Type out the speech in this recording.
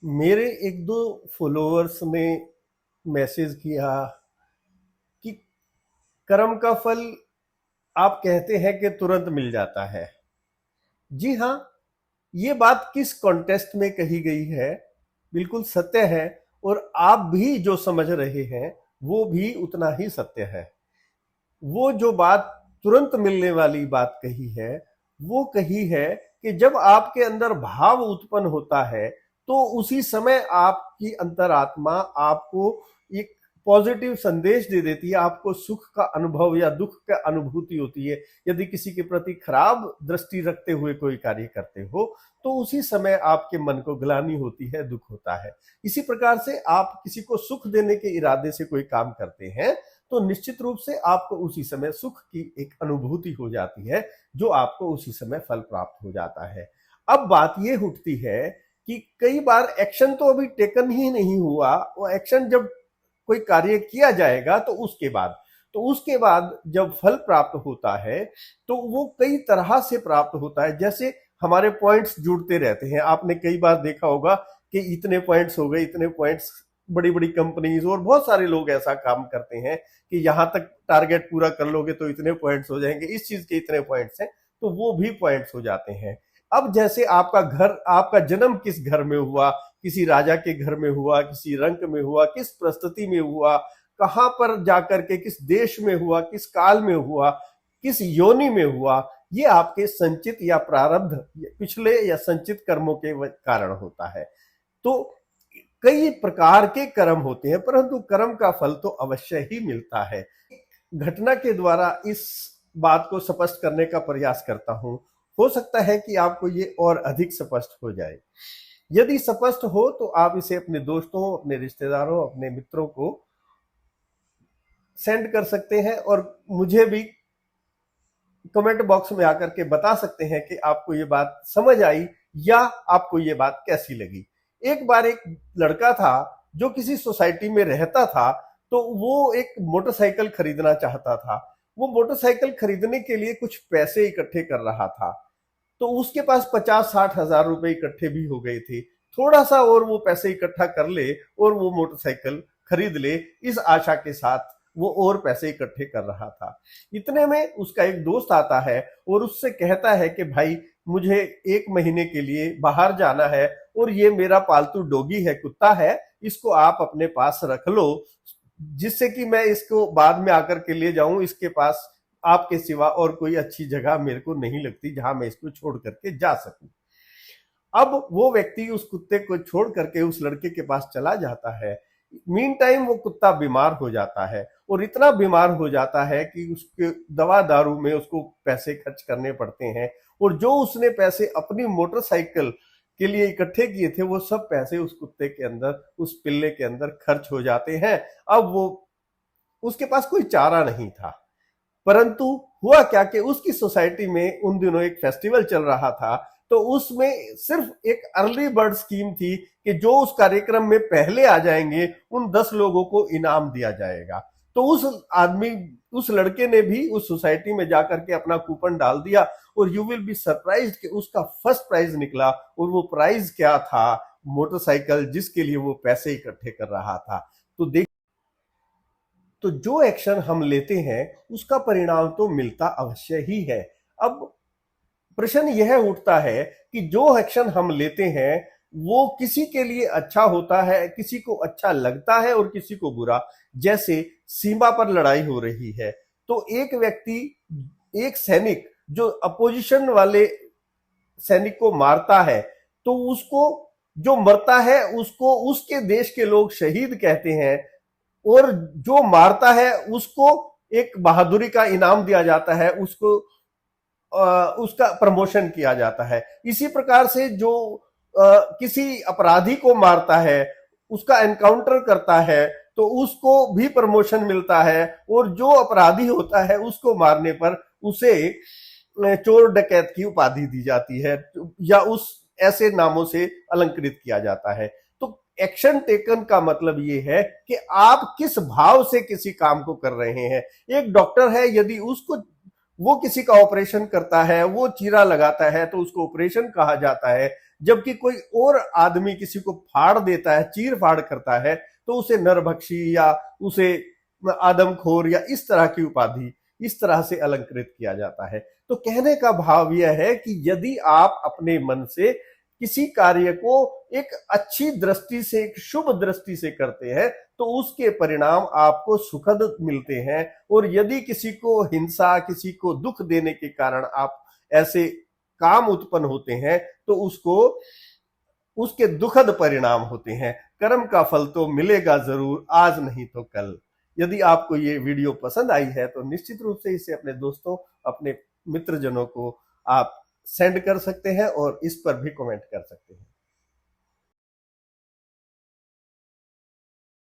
मेरे एक दो फॉलोअर्स ने मैसेज किया कि कर्म का फल आप कहते हैं कि तुरंत मिल जाता है। जी हाँ, ये बात किस कॉन्टेस्ट में कही गई है बिल्कुल सत्य है, और आप भी जो समझ रहे हैं वो भी उतना ही सत्य है। वो जो बात तुरंत मिलने वाली बात कही है, वो कही है कि जब आपके अंदर भाव उत्पन्न होता है तो उसी समय आपकी अंतरात्मा आपको एक पॉजिटिव संदेश दे देती है, आपको सुख का अनुभव या दुख का अनुभूति होती है। यदि किसी के प्रति खराब दृष्टि रखते हुए कोई कार्य करते हो तो उसी समय आपके मन को ग्लानि होती है, दुख होता है। इसी प्रकार से आप किसी को सुख देने के इरादे से कोई काम करते हैं तो निश्चित रूप से आपको उसी समय सुख की एक अनुभूति हो जाती है, जो आपको उसी समय फल प्राप्त हो जाता है। अब बात ये उठती है कि कई बार एक्शन तो अभी टेकन ही नहीं हुआ, वो एक्शन जब कोई कार्य किया जाएगा तो उसके बाद जब फल प्राप्त होता है तो वो कई तरह से प्राप्त होता है। जैसे हमारे पॉइंट्स जुड़ते रहते हैं, आपने कई बार देखा होगा कि इतने पॉइंट्स हो गए, इतने पॉइंट्स। बड़ी बड़ी कंपनीज और बहुत सारे लोग ऐसा काम करते हैं कि यहां तक टारगेट पूरा कर लोगे तो इतने पॉइंट्स हो जाएंगे, इस चीज के इतने पॉइंट्स हैं, तो वो भी पॉइंट्स हो जाते हैं। अब जैसे आपका जन्म किस घर में हुआ, किसी राजा के घर में हुआ, किसी रंक में हुआ, किस परिस्थिति में हुआ, कहां पर जाकर के किस देश में हुआ, किस काल में हुआ, किस योनि में हुआ, ये आपके संचित या प्रारब्ध पिछले या संचित कर्मों के कारण होता है। तो कई प्रकार के कर्म होते हैं, परंतु कर्म का फल तो अवश्य ही मिलता है। घटना के द्वारा इस बात को स्पष्ट करने का प्रयास करता हूं, हो सकता है कि आपको ये और अधिक स्पष्ट हो जाए। यदि स्पष्ट हो तो आप इसे अपने दोस्तों, अपने रिश्तेदारों, अपने मित्रों को सेंड कर सकते हैं और मुझे भी कमेंट बॉक्स में आकर के बता सकते हैं कि आपको ये बात समझ आई या आपको ये बात कैसी लगी। एक बार एक लड़का था जो किसी सोसाइटी में रहता था, तो वो एक मोटरसाइकिल खरीदना चाहता था। वो मोटरसाइकिल खरीदने के लिए कुछ पैसे इकट्ठे कर रहा था, तो उसके पास 50-60 हजार रुपए इकट्ठे भी हो गए थे। थोड़ा सा और वो पैसे इकट्ठा कर ले और वो मोटरसाइकिल खरीद ले, इस आशा के साथ वो और पैसे इकट्ठे कर रहा था। इतने में उसका एक दोस्त आता है और उससे कहता है कि भाई, मुझे 1 महीने के लिए बाहर जाना है और ये मेरा पालतू डॉगी है, कुत्ता है, इसको आप अपने पास रख लो, जिससे कि मैं इसको बाद में आकर के ले जाऊं। इसके पास आपके सिवा और कोई अच्छी जगह मेरे को नहीं लगती जहां मैं इसको छोड़ करके जा सकूं। अब वो व्यक्ति उस कुत्ते को छोड़ करके उस लड़के के पास चला जाता है। मीन टाइम वो कुत्ता बीमार हो जाता है, और इतना बीमार हो जाता है कि उसके दवा दारू में उसको पैसे खर्च करने पड़ते हैं, और जो उसने पैसे अपनी मोटरसाइकिल के लिए इकट्ठे किए थे वो सब पैसे उस कुत्ते के अंदर, उस पिल्ले के अंदर खर्च हो जाते हैं। अब वो, उसके पास कोई चारा नहीं था। परंतु हुआ क्या कि उसकी सोसाइटी में उन दिनों एक फेस्टिवल चल रहा था, तो उसमें सिर्फ एक अर्ली बर्ड स्कीम थी कि जो उस कार्यक्रम में पहले आ जाएंगे उन 10 लोगों को इनाम दिया जाएगा। तो उस लड़के ने भी उस सोसाइटी में जाकर के अपना कूपन डाल दिया, और यू विल बी सरप्राइज्ड कि उसका फर्स्ट प्राइज निकला। और वो प्राइज क्या था? मोटरसाइकिल, जिसके लिए वो पैसे इकट्ठे कर रहा था। तो तो जो एक्शन हम लेते हैं उसका परिणाम तो मिलता अवश्य ही है। अब प्रश्न यह उठता है कि जो एक्शन हम लेते हैं वो किसी के लिए अच्छा होता है, किसी को अच्छा लगता है और किसी को बुरा। जैसे सीमा पर लड़ाई हो रही है, तो एक व्यक्ति, एक सैनिक जो अपोजिशन वाले सैनिक को मारता है, तो उसको, जो मरता है उसको उसके देश के लोग शहीद कहते हैं, और जो मारता है उसको एक बहादुरी का इनाम दिया जाता है, उसको उसका प्रमोशन किया जाता है। इसी प्रकार से जो किसी अपराधी को मारता है, उसका एनकाउंटर करता है, तो उसको भी प्रमोशन मिलता है, और जो अपराधी होता है उसको मारने पर उसे चोर डकैत की उपाधि दी जाती है, या उस ऐसे नामों से अलंकृत किया जाता है। तो एक्शन टेकन का मतलब ये है कि आप किस भाव से किसी काम को कर रहे हैं। एक डॉक्टर है, यदि उसको, वो किसी का ऑपरेशन करता है, वो चीरा लगाता है, तो उसको ऑपरेशन कहा जाता है। जबकि कोई और आदमी किसी को फाड़ देता है, चीर फाड़ करता है, तो उसे नरभक्षी या उसे आदमखोर या इस तरह की उपाधि इस तरह से अलंकृत किया जाता है। तो कहने का भाव यह है कि यदि आप अपने मन से किसी कार्य को एक अच्छी दृष्टि से, एक शुभ दृष्टि से करते हैं, तो उसके परिणाम आपको सुखद मिलते हैं। और यदि किसी को हिंसा, किसी को दुख देने के कारण आप ऐसे काम उत्पन्न होते हैं, तो उसके दुखद परिणाम होते हैं। कर्म का फल तो मिलेगा जरूर, आज नहीं तो कल। यदि आपको ये वीडियो पसंद आई है तो निश्चित रूप से इसे अपने दोस्तों, अपने मित्रजनों को आप सेंड कर सकते हैं और इस पर भी कमेंट कर सकते हैं।